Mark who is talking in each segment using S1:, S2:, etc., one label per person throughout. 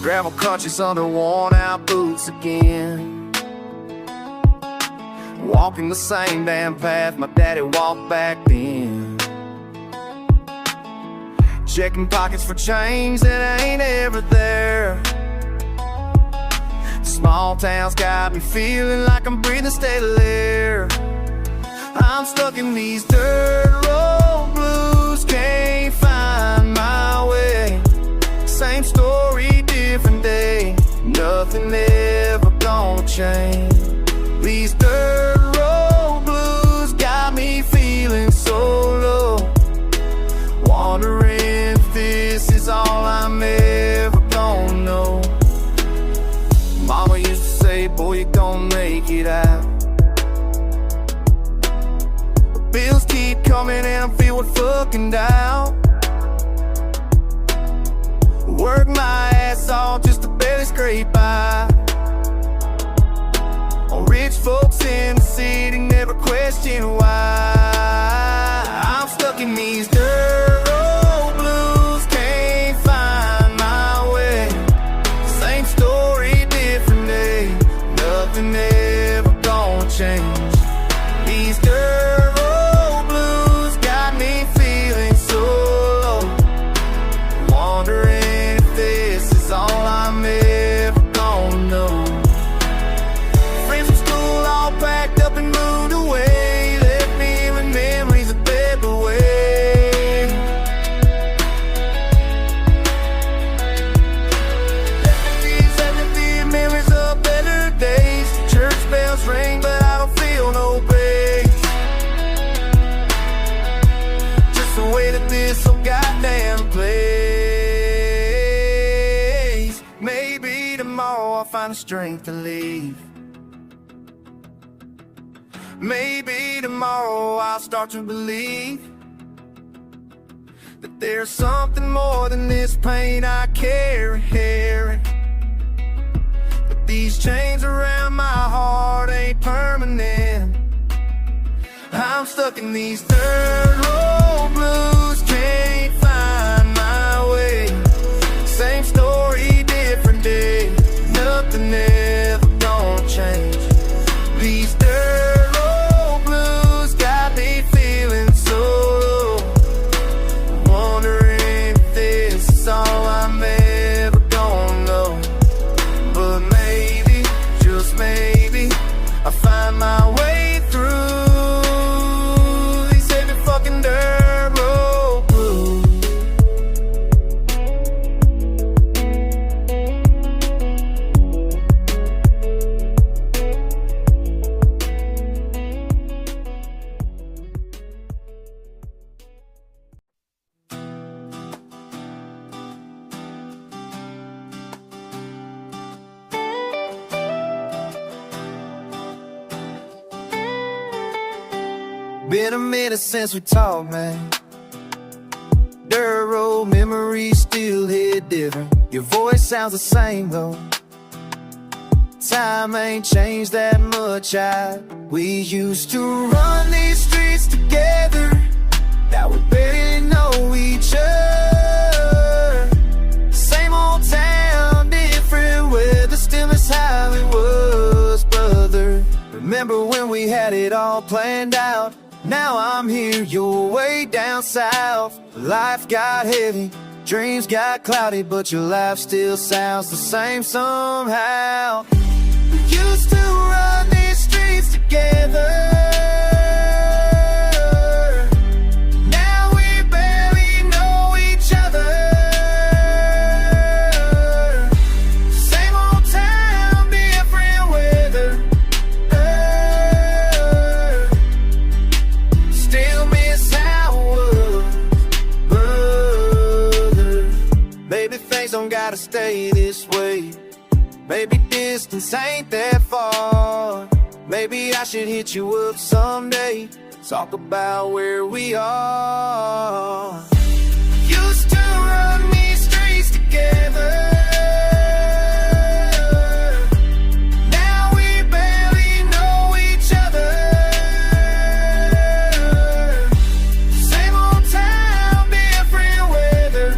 S1: Gravel country's under worn out boots again. Walking the same damn path my daddy walked back then. Checking pockets for change that ain't ever there. Small towns got me feeling like I'm breathing stale air. I'm stuck in these dirt road blues, can't find my way. Same story, different day, nothing ever gonna change. These dirt road blues got me feeling so low, wondering if this is all I'm ever gonna know. Mama used to say, boy, you gon' make it out. Bills keep coming and I'm feeling fucking down. Work my ass off just to barely scrape by. Rich folks in the city never question why. I'm stuck in these dirt road blues, can't find my way. Same story, different day, nothing ever gonna change. These dirt road blues got me feeling so low, wondering if this is all I'm ever gonna know. Friends from school all packed up and moved away, left me with memories of bed away. Left me memories of better days. Church bells ring but I don't feel no bass. Just the way that this so goddamn place. Maybe tomorrow I'll find the strength to leave. Maybe tomorrow I'll start to believe that there's something more than this pain I carry. That these chains around my heart ain't permanent. I'm stuck in these dirt road blues, can't find my way. Same story, different day, nothing ever gonna change. These dirt road blues got me feeling so low, wondering if this is all I'm ever gonna know. But maybe, just maybe, I find my way through these heavy fucking dirt road blues. Been a minute since we talked, man. Dirt road memories still hit different. Your voice sounds the same though. Time ain't changed that much. We used to run these streets together. Now we barely know each other. Same old town, different weather, still is how it was, brother. Remember when we had it all planned out? Now I'm here, you're way down south. Life got heavy, dreams got cloudy, but your life still sounds the same somehow. We used to run these streets together. Now we barely know each other. Same old town, different weather. Still miss how it was, brother. Maybe things don't gotta stay this way. Maybe distance ain't that far. Maybe I should hit you up someday, talk about where we are. Used to run these streets together. Now we barely know each other. Same old town, different weather.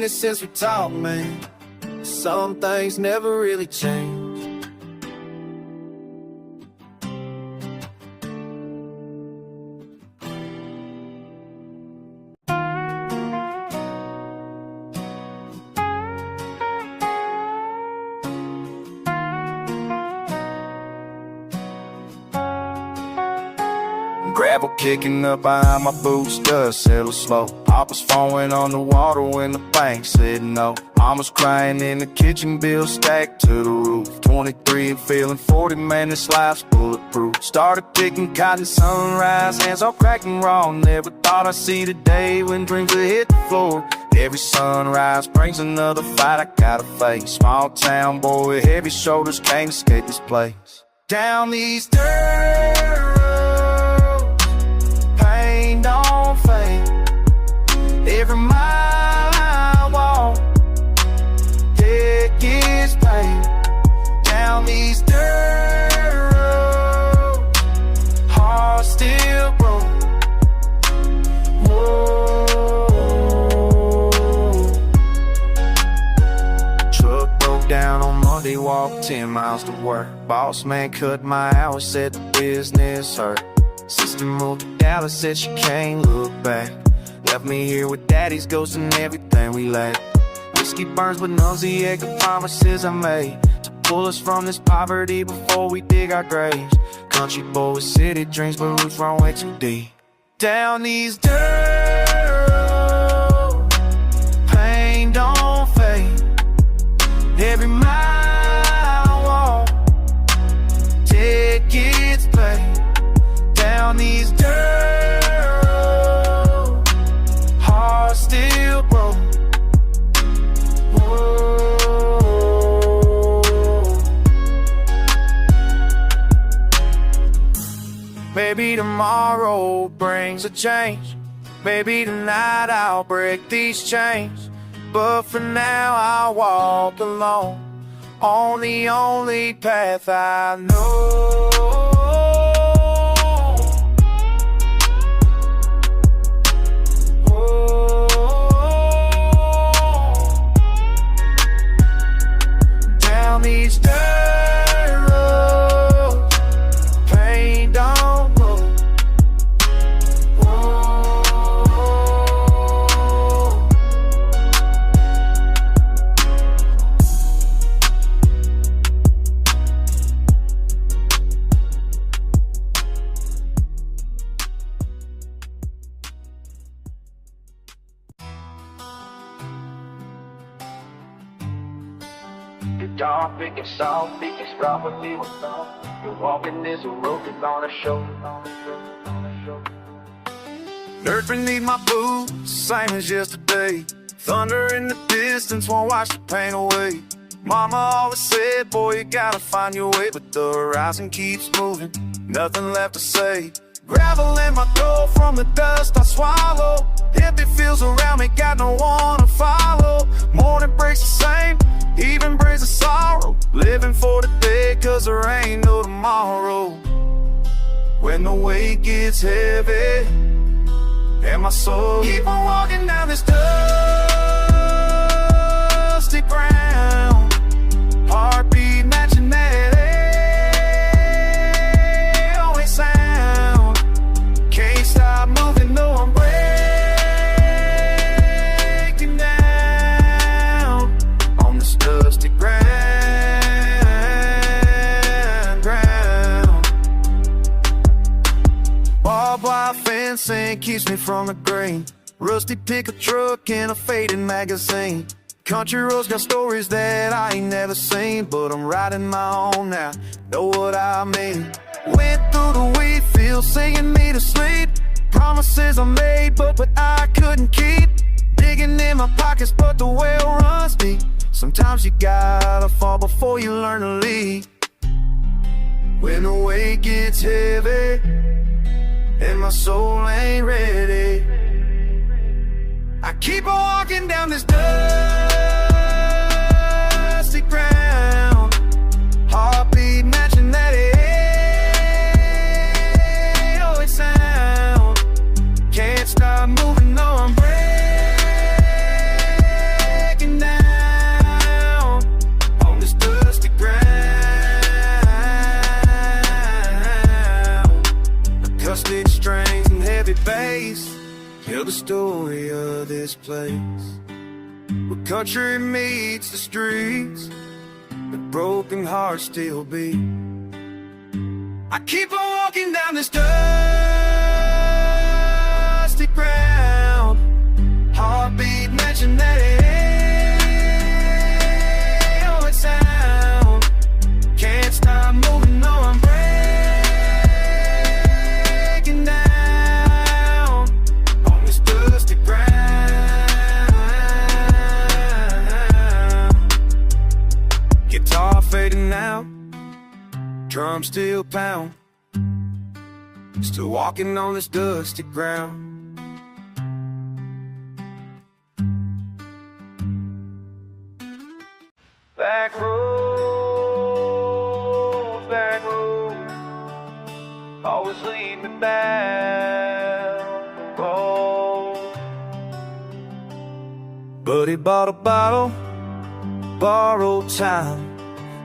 S1: it since we talked, man. Some things never really change. Gravel kicking up behind my boots, dust settle slow. Papa's falling on the water when the bank said no. Mama's crying in the kitchen, bills stacked to the roof. 23 and feeling 40, man, this life's bulletproof. Started picking cotton, sunrise, hands all cracking raw. Never thought I'd see the day when dreams would hit the floor. Every sunrise brings another fight I gotta face. Small town boy with heavy shoulders, can't escape this place. Down these dirt don't fade. Every mile I walk, it gets paid. Down these dirt roads, heart still broke. Whoa. Truck broke down on Monday, walked 10 miles to work. Boss man cut my hours, said the business hurt. Sister moved to Dallas, said she can't look back. Left me here with daddy's ghost and everything we lacked. Whiskey burns but numbs the ache of promises I made to pull us from this poverty before we dig our graves. Country boy with city dreams, but roots run way too deep. Down these dirt roads, pain don't fade. Every mile I walk, debt gets paid. Down these dirt roads, heart still broke. Whoa. Maybe tomorrow brings a change. Maybe tonight I'll break these chains. But for now I'll walk alone on the only path I know. These dirt roads, pain don't go. Whoa. Dark, big and soft, big and strong, but we were soft. You're walking this road, you're gonna show. Dirt beneath my boots, same as yesterday. Thunder in the distance won't wash the pain away. Mama always said, boy, you gotta find your way. But the horizon keeps moving, nothing left to say. Gravel in my throat from the dust I swallow. Empty feels around me, got no one to follow. Morning breaks the same, even brings a sorrow. Living for the day, cause there ain't no tomorrow. When the weight gets heavy and my soul keep on walking down this dusty ground, heartbeat matching that echoing sound. Can't stop moving, no, I'm breaking down on this dusty ground. Barbed wire fencing keeps me from the grain. Rusty pickup truck and a faded magazine. Country roads got stories that I ain't never seen, but I'm riding my own now, know what I mean. Went through the wheat field singing me to sleep. Promises I made but I couldn't keep. Digging in my pockets but the well runs deep. Sometimes you gotta fall before you learn to lead. When the weight gets heavy and my soul ain't ready, I keep on walking down this dusty ground, heartbeat matching that echoing sound. Can't stop moving, no, I'm breaking slick strings and heavy bass tell the story of this place, where country meets the streets, but broken hearts still beat. I keep on walking down this dusty ground, heartbeat matching that aeolic sound. Can't stop moving, no, I'm breaking down on this dusty ground. Guitar fading out, drums still pound, still walking on this dusty ground. Back road, always lead me back road. Buddy bought a bottle, borrowed time.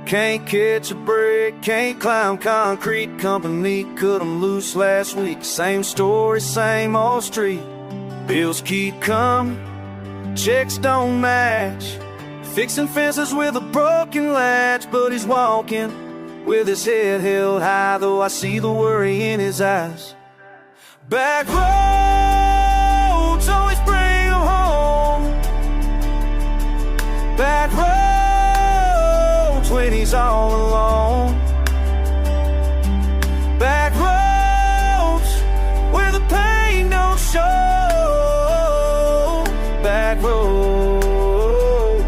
S1: Can't catch a break, can't climb concrete. Company cut 'em loose last week. Same story, same old street. Bills keep coming, checks don't match. Fixing fences with a broken latch, but he's walking with his head held high, though I see the worry in his eyes. Back roads always bring him home. Back roads when he's all alone. Back roads where the pain don't show. Back roads,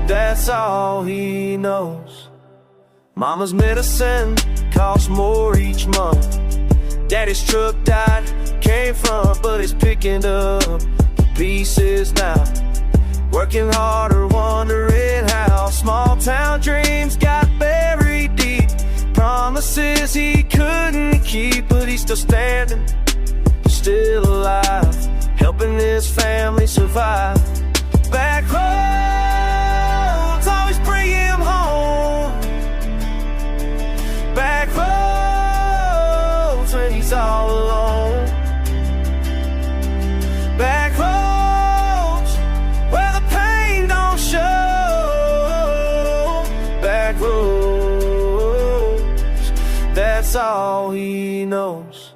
S1: that's all he knows. Mama's medicine costs more each month. Daddy's truck died, came from, but it's picking up pieces now. Working harder, wondering how. Small town dreams got buried deep. Promises he couldn't keep, but he's still standing, still alive, helping his family survive. Back roads always bring him home. Back roads when he's all alone. Back roads where the pain don't show. Back roads, that's all he knows.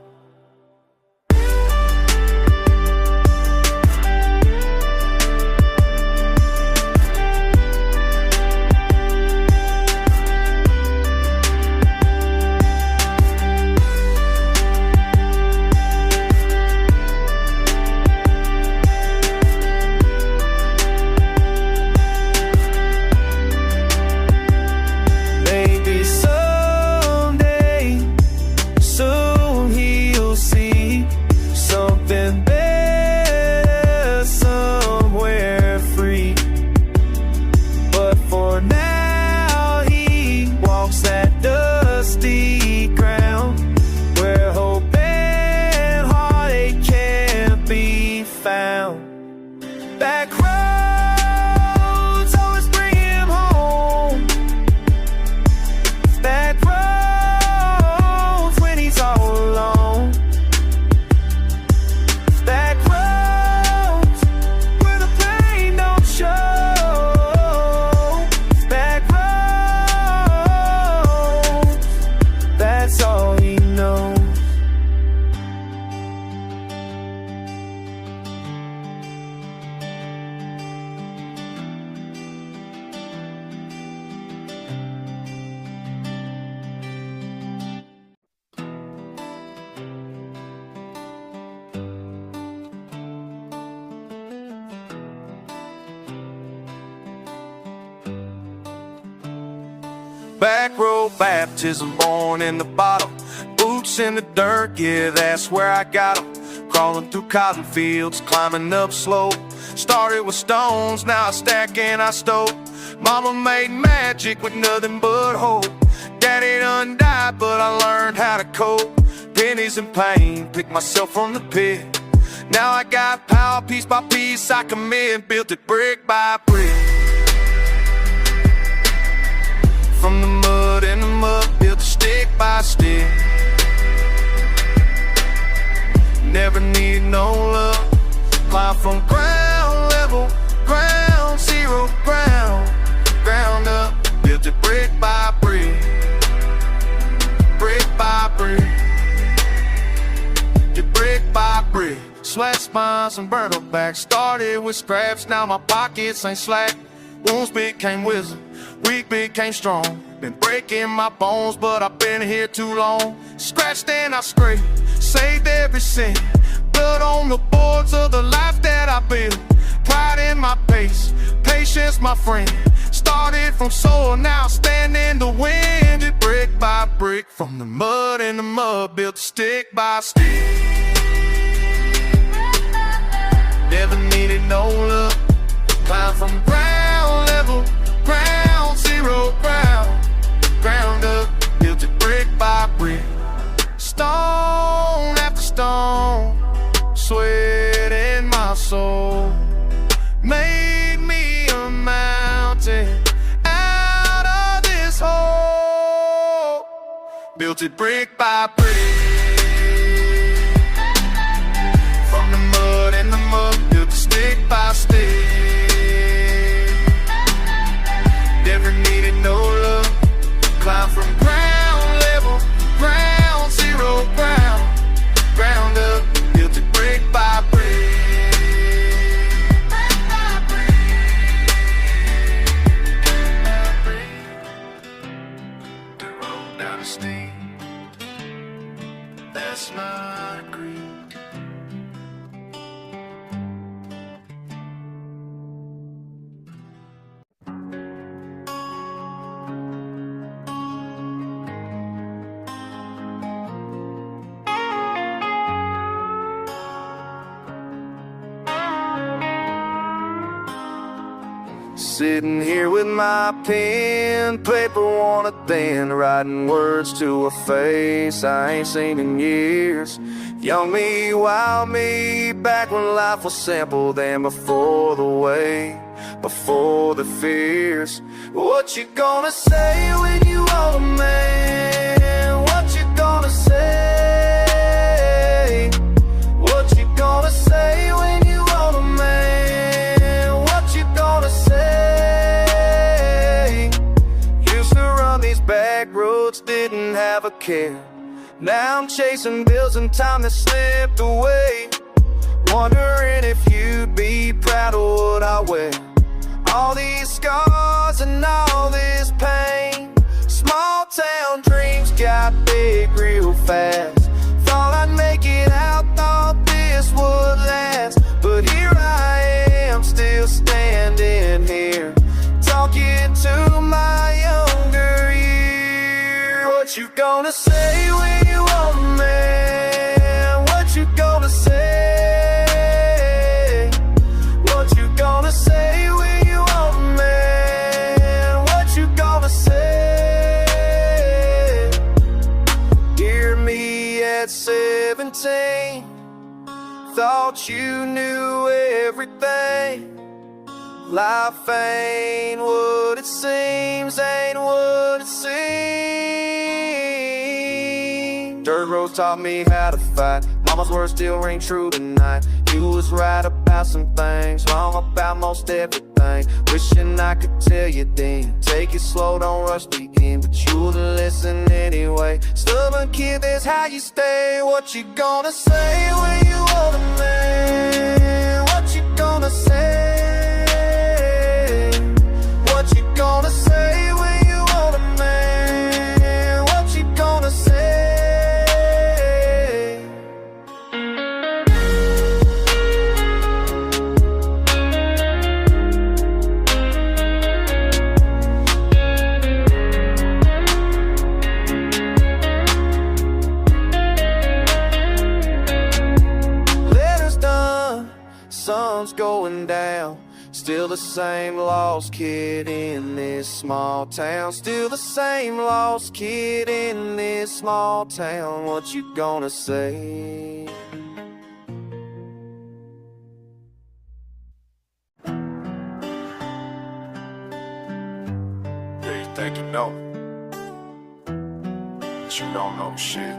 S1: Back road baptism, born in the bottle. Boots in the dirt, yeah, that's where I got them. Crawling through cotton fields, climbing up slope. Started with stones, now I stack and I stoke. Mama made magic with nothing but hope. Daddy done died, but I learned how to cope. Pennies and pain, pick myself from the pit. Now I got power, piece by piece, I commit. Built it brick by brick. From the mud and the mud, built it stick by stick. never need no love. Climb from ground level, ground zero, ground up. Built it brick by brick, brick by brick, brick by brick. Sweat spines and burnt up back. Started with scraps, now my pockets ain't slack. Wounds became wisdom, weak became strong. Been breaking my bones, but I've been here too long. Scratched and I scraped, saved every cent. Blood on the boards of the life that I built. Pride in my pace, patience my friend. Started from soil, now stand in the wind. It brick by brick, from the mud in the mud, built stick by stick. Never needed no love. Climb from ground level, ground zero, ground up. Built it brick by brick, stone after stone. Sweat in my soul made me a mountain out of this hole. Built it brick by brick, from the mud and the mud. Built it stick by stick. Never needed no love. Climb from ground level, ground zero, ground up. Built it brick by brick. The road down the steep, that's my creed. Sitting here with my pen, paper on a thin, writing words to a face I ain't seen in years. Young me, wild me, back when life was simple, then before the way, before the fears. What you gonna say when you old a man? What you gonna say? What you gonna say when you old a man? What you gonna say? These back roads didn't have a care. Now I'm chasing bills and time that slipped away. Wondering if you'd be proud of what I wear. All these scars and all this pain. Small town dreams got big real fast. Thought I'd make it out, thought this would last. But here I am, still standing here, talking to my younger year. What you gonna say when you old a man? What you gonna say? What you gonna say when you old a man? What you gonna say? Hear me at 17, thought you knew everything. Life ain't what it seems, ain't what it seems. Dirt roads taught me how to fight. Mama's words still ring true tonight. You was right about some things, wrong about most everything. Wishing I could tell you then, take it slow, don't rush the end. But you wouldn't listen anyway. Stubborn kid, that's how you stay. What you gonna say when you old a man? What you gonna say? What you gonna say when you old a man? What you gonna say? Letters done, sun's going down. Still the same lost kid in this small town. Still the same lost kid in this small town. What you gonna say? Yeah, you think you know, but you don't know shit.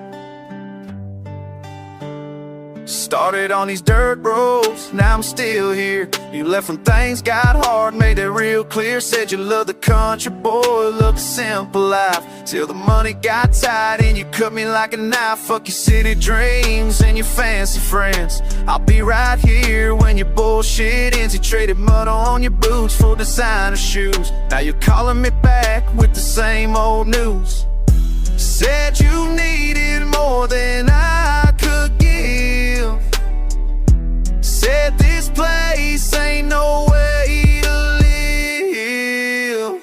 S1: Started on these dirt roads, now I'm still here. You left when things got hard, made it real clear. Said you loved the country boy, loved the simple life, till the money got tight and you cut me like a knife. Fuck your city dreams and your fancy friends. I'll be right here when your bullshit ends. You traded mud on your boots for designer shoes. Now you're calling me back with the same old news. Said you needed more than I could give. Said this place ain't no way to live.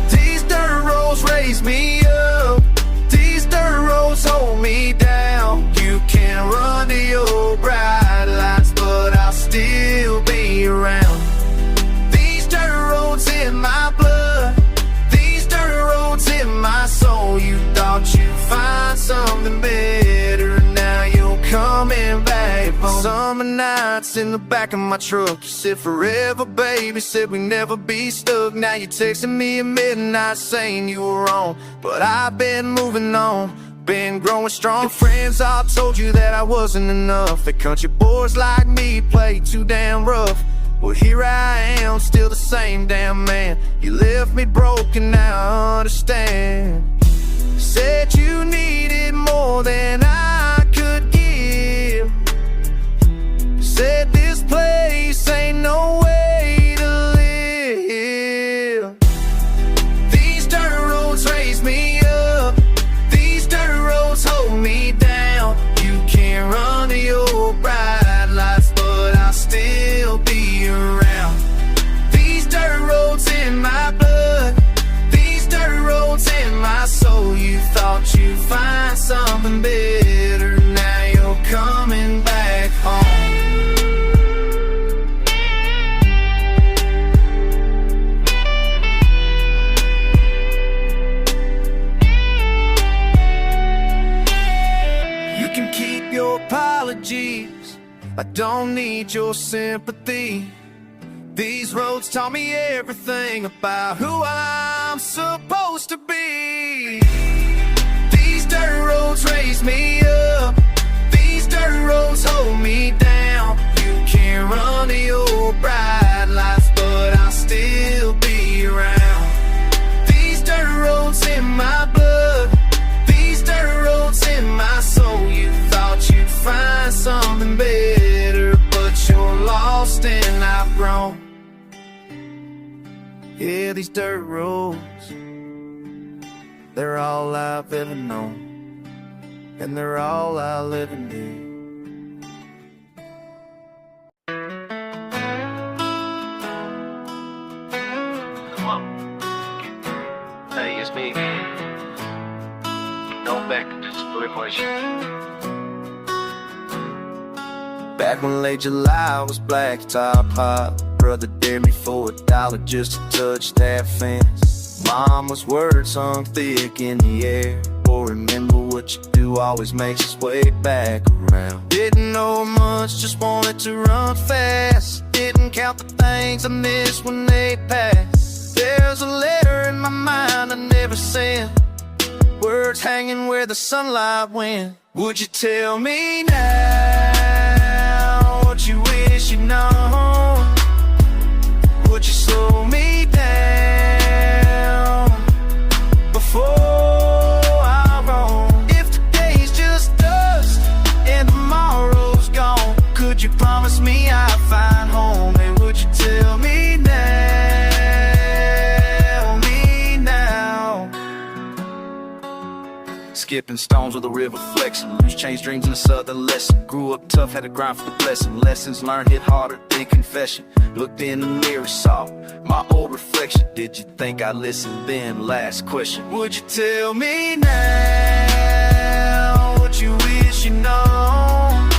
S1: These dirt roads raise me up, these dirt roads hold me down. You can run to your bright lights, but I'll still be around. These dirt roads in my blood, these dirt roads in my soul. You thought you'd find something better, now you're coming back home. Summer nights in the back of my truck, you said forever, baby, said we never be stuck. Now you're texting me at midnight saying you were wrong, but I've been moving on, been growing strong. Your friends all told you that I wasn't enough, that country boys like me play too damn rough. Well, here I am, still the same damn man. You left me broken, now I understand. Said you needed more than I could give. Said this place ain't no way to live. These dirt roads raise me up, these dirt roads hold me down. You can't run to your bright lights, but I'll still be around. These dirt roads in my blood, these dirt roads in my soul. You thought you'd find something better, now you're coming back home. You can keep your apologies, I don't need your sympathy. These roads taught me everything about who I'm supposed to be. These dirt roads raise me up, these dirt roads hold me down. You can't run to your bright lights, but I'll still be around. These dirt roads in my blood, these dirt roads in my soul. You thought you'd find something better, but you're lost and I've grown. Yeah, these dirt roads, they're all I've ever known, and they're all I'll ever need.
S2: Come on. Hey, it's me. No back to this question.
S1: Back when late July was black top hot, brother dared me for $1 just to touch that fence. Mama's words hung thick in the air. Boy, remember what you do always makes its way back around. Didn't know much, just wanted to run fast. Didn't count the things I missed when they passed. There's a letter in my mind I never sent, words hanging where the sunlight went. Would you tell me now what you wish you know? Would you slow me down before I roam? If today's just dust and tomorrow's gone, could you promise me I'd find home? And would you tell me now? Skipping stones with a river flexing, loose change dreams in a southern lesson. Grew up tough, had to grind for the blessing. Lessons learned hit harder than confession. Looked in the mirror, saw my old reflection. Did you think I listened then? Last question. Would you tell me now what you wish you know?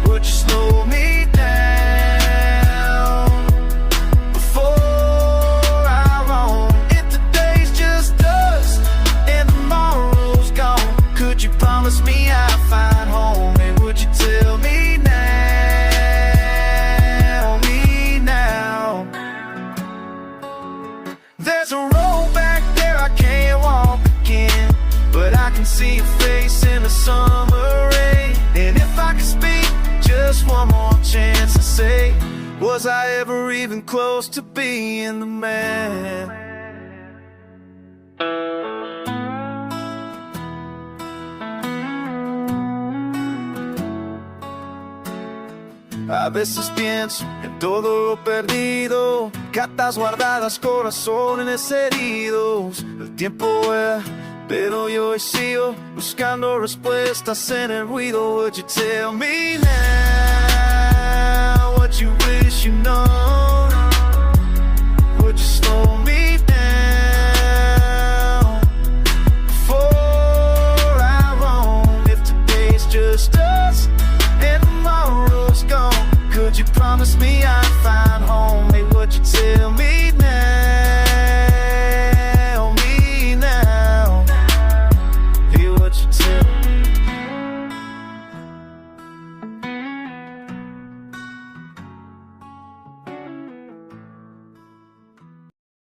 S1: Would you slow me down before I roam? If today's just dust and tomorrow's gone, could you promise me I'd find home? And would you tell me now? There's a road back there I can't walk again, but I can see your face in the summer rain. Was I ever even close to being the man? A veces pienso en todo lo perdido, cartas guardadas, corazones heridos. El tiempo vuela, pero yo sigo buscando respuestas en el ruido. Would you tell me now what you wish you know? Would you slow me down before I roam? If today's just us and tomorrow's gone, could you promise me I'd find home? Hey, would you tell me